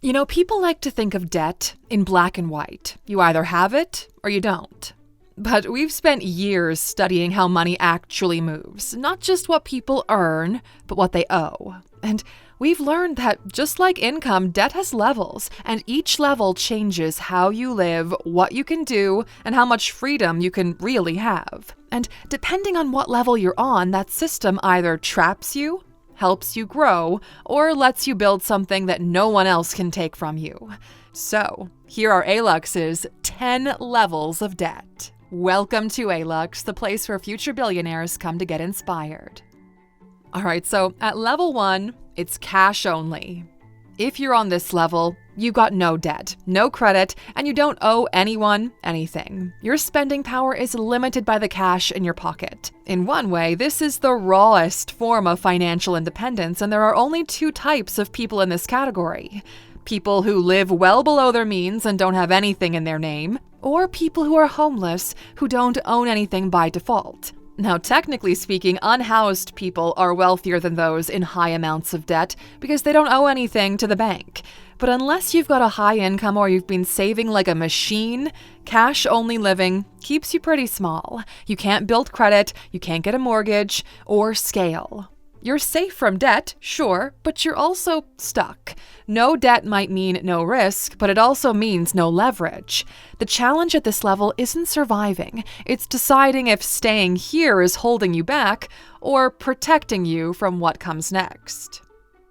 People like to think of debt in black and white. You either have it or you don't. But we've spent years studying how money actually moves, not just what people earn, but what they owe. And we've learned that just like income, debt has levels, and each level changes how you live, what you can do, and how much freedom you can really have. And depending on what level you're on, that system either traps you, helps you grow, or lets you build something that no one else can take from you. So, here are Alux's 10 levels of debt. Welcome to Alux, the place where future billionaires come to get inspired. Alright, so at level 1, it's cash only. If you're on this level, you got no debt, no credit, and you don't owe anyone anything. Your spending power is limited by the cash in your pocket. In one way, this is the rawest form of financial independence, and there are only 2 types of people in this category. People who live well below their means and don't have anything in their name, or people who are homeless who don't own anything by default. Now, technically speaking, unhoused people are wealthier than those in high amounts of debt because they don't owe anything to the bank. But unless you've got a high income or you've been saving like a machine, cash-only living keeps you pretty small. You can't build credit, you can't get a mortgage, or scale. You're safe from debt, sure, but you're also stuck. No debt might mean no risk, but it also means no leverage. The challenge at this level isn't surviving. It's deciding if staying here is holding you back or protecting you from what comes next.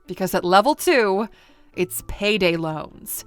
Because at level 2, it's payday loans.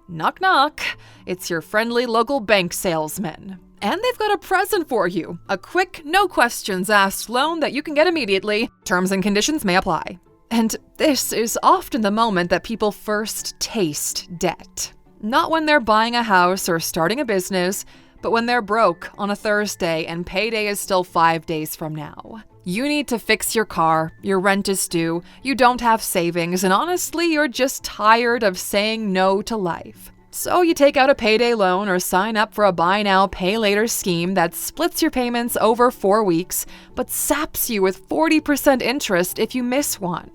Knock knock, it's your friendly local bank salesman. And they've got a present for you. A quick, no questions asked loan that you can get immediately. Terms and conditions may apply. And this is often the moment that people first taste debt. Not when they're buying a house or starting a business, but when they're broke on a Thursday and payday is still 5 days from now. You need to fix your car, your rent is due, you don't have savings, and honestly, you're just tired of saying no to life. So you take out a payday loan or sign up for a buy now, pay later scheme that splits your payments over 4 weeks, but saps you with 40% interest if you miss one.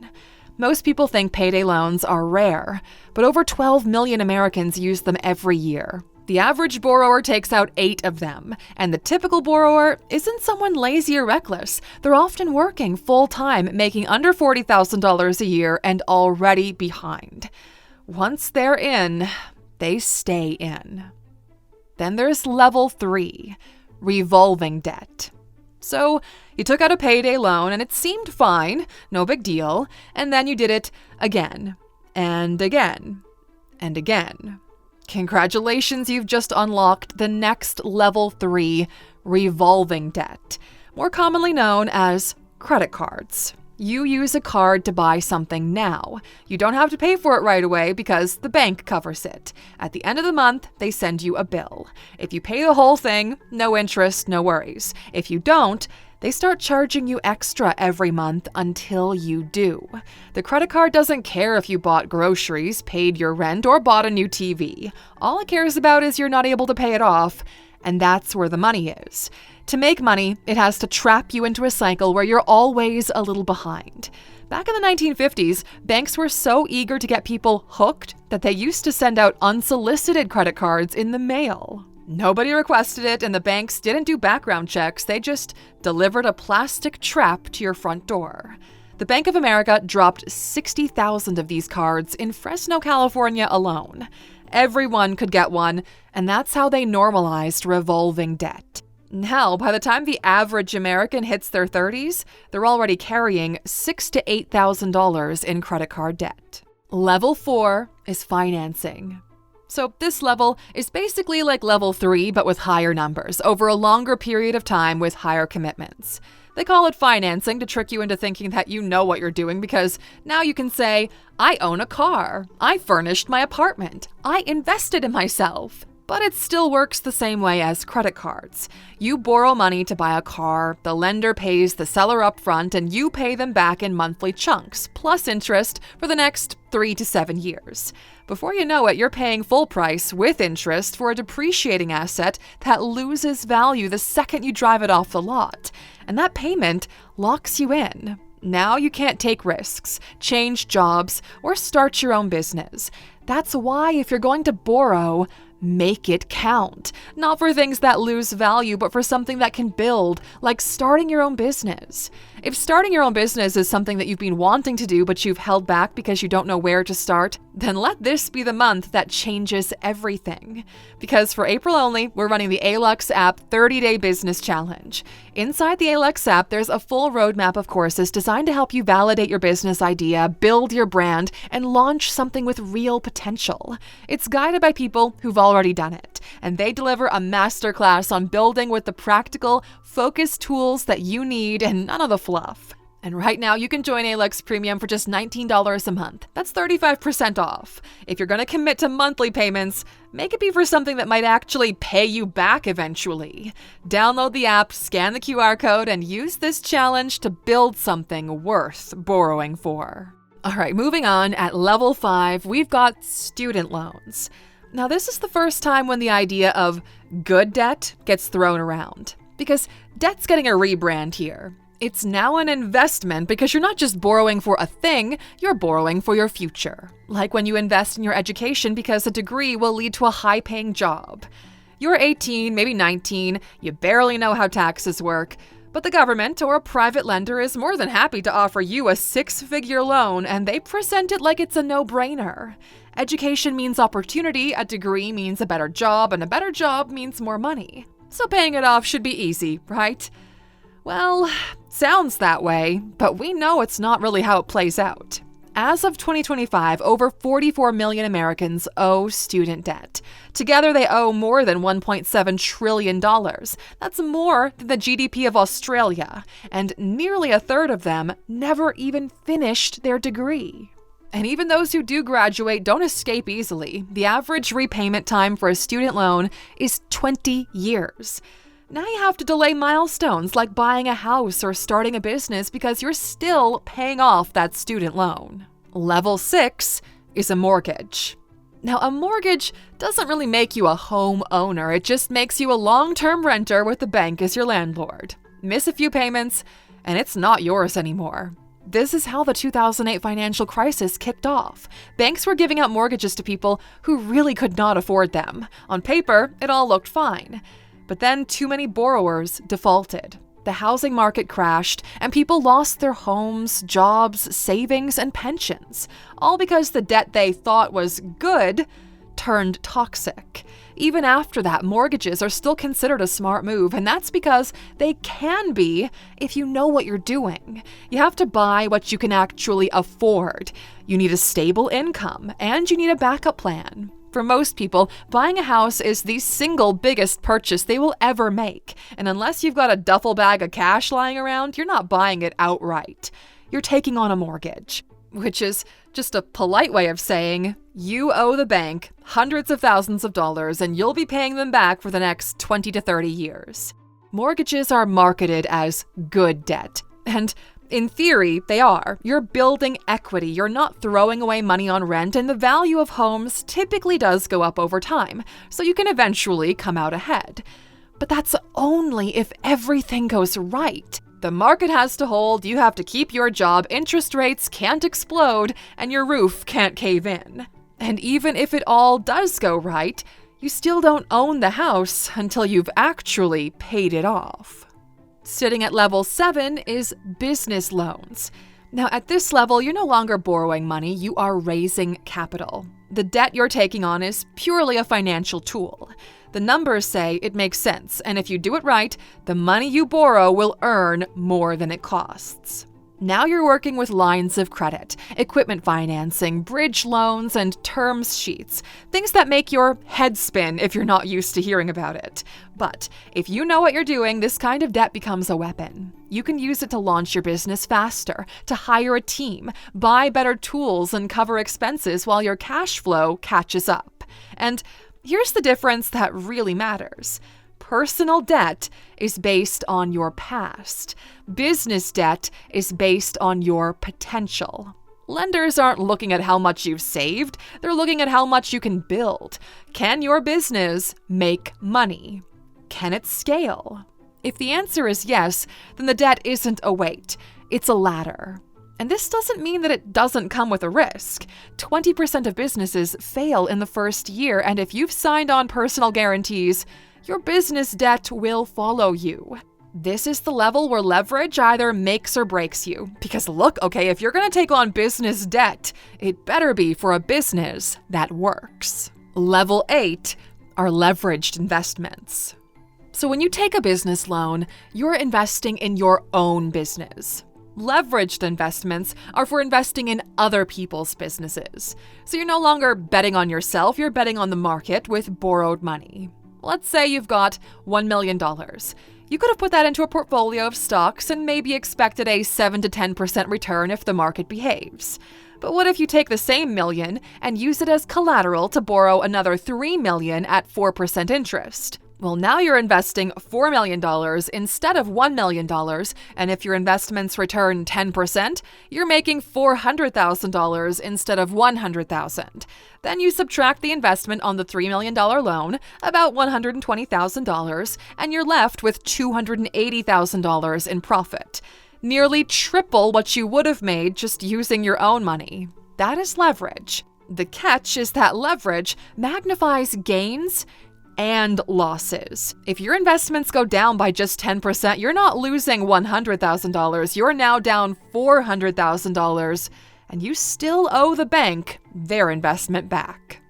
Most people think payday loans are rare, but over 12 million Americans use them every year. The average borrower takes out 8 of them, and the typical borrower isn't someone lazy or reckless. They're often working full-time, making under $40,000 a year and already behind. Once they're in, they stay in. Then there's level 3, revolving debt. So you took out a payday loan and it seemed fine, no big deal, and then you did it again, and again, and again. Congratulations, you've just unlocked the next level 3, revolving debt, more commonly known as credit cards. You use a card to buy something now. You don't have to pay for it right away because the bank covers it. At the end of the month, they send you a bill. If you pay the whole thing, no interest, no worries. If you don't, they start charging you extra every month until you do. The credit card doesn't care if you bought groceries, paid your rent, or bought a new TV. All it cares about is you're not able to pay it off, and that's where the money is. To make money, it has to trap you into a cycle where you're always a little behind. Back in the 1950s, banks were so eager to get people hooked that they used to send out unsolicited credit cards in the mail. Nobody requested it, and the banks didn't do background checks. They just delivered a plastic trap to your front door. The Bank of America dropped 60,000 of these cards in Fresno, California alone. Everyone could get one, and that's how they normalized revolving debt. Now, by the time the average American hits their 30s, they're already carrying $6,000 to $8,000 in credit card debt. Level 4 is financing. So this level is basically like level 3, but with higher numbers, over a longer period of time with higher commitments. They call it financing to trick you into thinking that you know what you're doing because now you can say, I own a car, I furnished my apartment, I invested in myself. But it still works the same way as credit cards. You borrow money to buy a car, the lender pays the seller up front, and you pay them back in monthly chunks, plus interest for the next 3 to 7 years. Before you know it, you're paying full price with interest for a depreciating asset that loses value the second you drive it off the lot. And that payment locks you in. Now you can't take risks, change jobs, or start your own business. That's why if you're going to borrow, make it count. Not for things that lose value, but for something that can build, like starting your own business. If starting your own business is something that you've been wanting to do, but you've held back because you don't know where to start, then let this be the month that changes everything. Because for April only, we're running the Alux app 30-Day Business Challenge. Inside the Alux app, there's a full roadmap of courses designed to help you validate your business idea, build your brand, and launch something with real potential. It's guided by people who've already done it, and they deliver a masterclass on building with the practical, focused tools that you need and none of the fluff. And right now, you can join Alux Premium for just $19 a month. That's 35% off. If you're going to commit to monthly payments, make it be for something that might actually pay you back eventually. Download the app, scan the QR code, and use this challenge to build something worth borrowing for. All right, moving on, at level 5, we've got student loans. Now, this is the first time when the idea of good debt gets thrown around, because debt's getting a rebrand here. It's now an investment because you're not just borrowing for a thing, you're borrowing for your future. Like when you invest in your education because a degree will lead to a high-paying job. You're 18, maybe 19, you barely know how taxes work, but the government or a private lender is more than happy to offer you a 6-figure loan, and they present it like it's a no-brainer. Education means opportunity, a degree means a better job, and a better job means more money. So paying it off should be easy, right? Well, sounds that way, but we know it's not really how it plays out. As of 2025, over 44 million Americans owe student debt. Together, they owe more than $1.7 trillion. That's more than the GDP of Australia, and nearly a third of them never even finished their degree. And even those who do graduate don't escape easily. The average repayment time for a student loan is 20 years. Now you have to delay milestones like buying a house or starting a business because you're still paying off that student loan. Level 6 is a mortgage. Now, a mortgage doesn't really make you a home owner. It just makes you a long-term renter with the bank as your landlord. Miss a few payments, and it's not yours anymore. This is how the 2008 financial crisis kicked off. Banks were giving out mortgages to people who really could not afford them. On paper, it all looked fine. But then too many borrowers defaulted. The housing market crashed, and people lost their homes, jobs, savings, and pensions, all because the debt they thought was good turned toxic. Even after that, mortgages are still considered a smart move, and that's because they can be if you know what you're doing. You have to buy what you can actually afford. You need a stable income, and you need a backup plan. For most people, buying a house is the single biggest purchase they will ever make, and unless you've got a duffel bag of cash lying around, you're not buying it outright. You're taking on a mortgage, which is just a polite way of saying you owe the bank hundreds of thousands of dollars and you'll be paying them back for the next 20 to 30 years. Mortgages are marketed as good debt, and in theory, they are. You're building equity. You're not throwing away money on rent, and the value of homes typically does go up over time, so you can eventually come out ahead. But that's only if everything goes right. The market has to hold, you have to keep your job, interest rates can't explode, and your roof can't cave in. And even if it all does go right, you still don't own the house until you've actually paid it off. Sitting at level 7 is business loans. Now, at this level, you're no longer borrowing money, you are raising capital. The debt you're taking on is purely a financial tool. The numbers say it makes sense, and if you do it right, the money you borrow will earn more than it costs. Now you're working with lines of credit, equipment financing, bridge loans, and terms sheets. Things that make your head spin if you're not used to hearing about it. But if you know what you're doing, this kind of debt becomes a weapon. You can use it to launch your business faster, to hire a team, buy better tools, and cover expenses while your cash flow catches up. And here's the difference that really matters. Personal debt is based on your past. Business debt is based on your potential. Lenders aren't looking at how much you've saved, they're looking at how much you can build. Can your business make money? Can it scale? If the answer is yes, then the debt isn't a weight, it's a ladder. And this doesn't mean that it doesn't come with a risk. 20% of businesses fail in the first year, and if you've signed on personal guarantees, your business debt will follow you. This is the level where leverage either makes or breaks you. Because look, okay, if you're going to take on business debt, it better be for a business that works. Level 8 are leveraged investments. So when you take a business loan, you're investing in your own business. Leveraged investments are for investing in other people's businesses. So you're no longer betting on yourself, you're betting on the market with borrowed money. Let's say you've got $1 million. You could have put that into a portfolio of stocks and maybe expected a 7 to 10% return if the market behaves. But what if you take the same million and use it as collateral to borrow another $3 million at 4% interest? Well, now you're investing $4 million instead of $1 million, and if your investments return 10%, you're making $400,000 instead of $100,000. Then you subtract the investment on the $3 million loan, about $120,000, and you're left with $280,000 in profit. Nearly triple what you would have made just using your own money. That is leverage. The catch is that leverage magnifies gains and losses. If your investments go down by just 10%, you're not losing $100,000. You're now down $400,000, and you still owe the bank their investment back.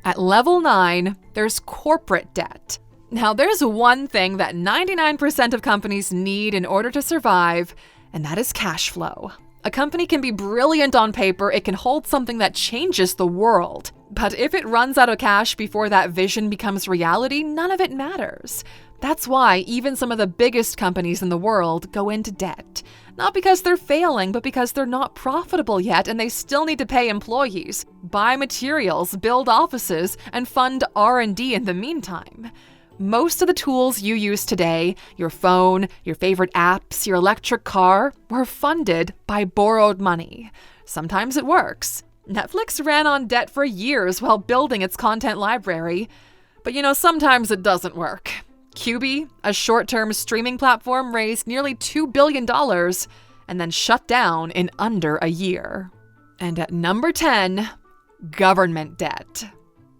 At level 9, there's corporate debt. Now, there's one thing that 99% of companies need in order to survive, and that is cash flow. A company can be brilliant on paper, it can hold something that changes the world. But if it runs out of cash before that vision becomes reality, none of it matters. That's why even some of the biggest companies in the world go into debt. Not because they're failing, but because they're not profitable yet and they still need to pay employees, buy materials, build offices, and fund R&D in the meantime. Most of the tools you use today, your phone, your favorite apps, your electric car, were funded by borrowed money. Sometimes it works. Netflix ran on debt for years while building its content library. But sometimes it doesn't work. Quibi, a short-term streaming platform, raised nearly $2 billion and then shut down in under a year. And at number 10, government debt.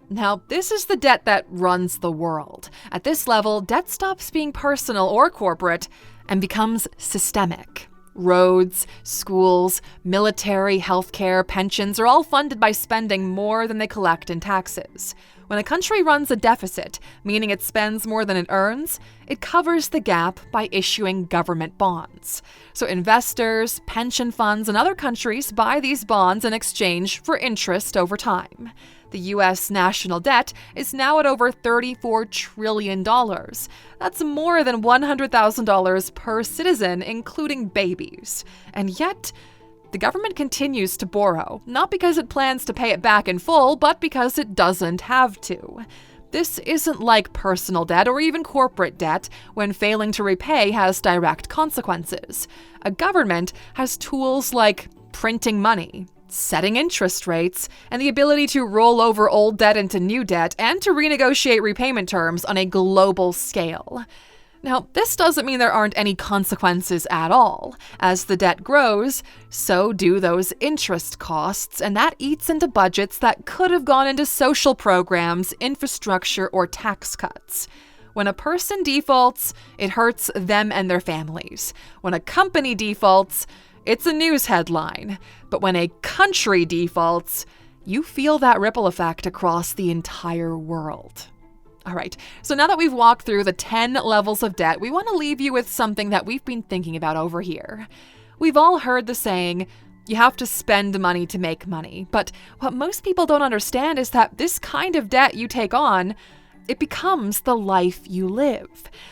Now, this is the debt that runs the world. At this level, debt stops being personal or corporate and becomes systemic. Roads, schools, military, healthcare, pensions are all funded by spending more than they collect in taxes. When a country runs a deficit, meaning it spends more than it earns, it covers the gap by issuing government bonds. So investors, pension funds, and other countries buy these bonds in exchange for interest over time. The U.S. national debt is now at over $34 trillion. That's more than $100,000 per citizen, including babies. And yet, the government continues to borrow, not because it plans to pay it back in full, but because it doesn't have to. This isn't like personal debt or even corporate debt, when failing to repay has direct consequences. A government has tools like printing money, setting interest rates, and the ability to roll over old debt into new debt and to renegotiate repayment terms on a global scale. Now, this doesn't mean there aren't any consequences at all. As the debt grows, so do those interest costs, and that eats into budgets that could have gone into social programs, infrastructure, or tax cuts. When a person defaults, it hurts them and their families. When a company defaults, it's a news headline. But when a country defaults, you feel that ripple effect across the entire world. All right, so now that we've walked through the 10 levels of debt, we want to leave you with something that we've been thinking about over here. We've all heard the saying, you have to spend money to make money. But what most people don't understand is that this kind of debt you take on, it becomes the life you live.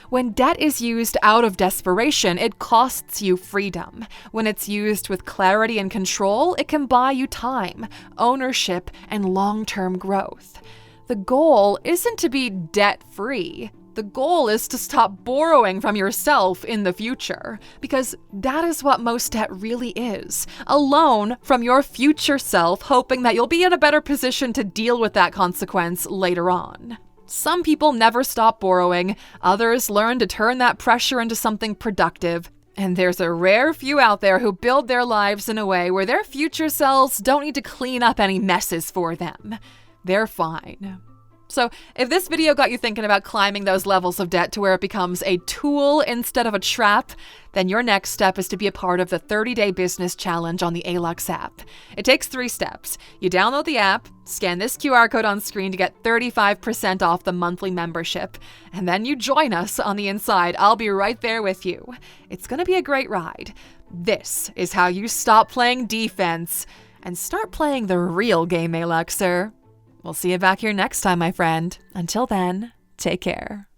When debt is used out of desperation, it costs you freedom. When it's used with clarity and control, it can buy you time, ownership, and long-term growth. The goal isn't to be debt-free. The goal is to stop borrowing from yourself in the future, because that is what most debt really is. A loan from your future self, hoping that you'll be in a better position to deal with that consequence later on. Some people never stop borrowing, others learn to turn that pressure into something productive, And there's a rare few out there who build their lives in a way where their future selves don't need to clean up any messes for them. They're fine. So if this video got you thinking about climbing those levels of debt to where it becomes a tool instead of a trap, then your next step is to be a part of the 30-day business challenge on the Alux app. It takes 3 steps. You download the app, scan this QR code on screen to get 35% off the monthly membership, and then you join us on the inside. I'll be right there with you. It's going to be a great ride. This is how you stop playing defense and start playing the real game, Aluxer. We'll see you back here next time, my friend. Until then, take care.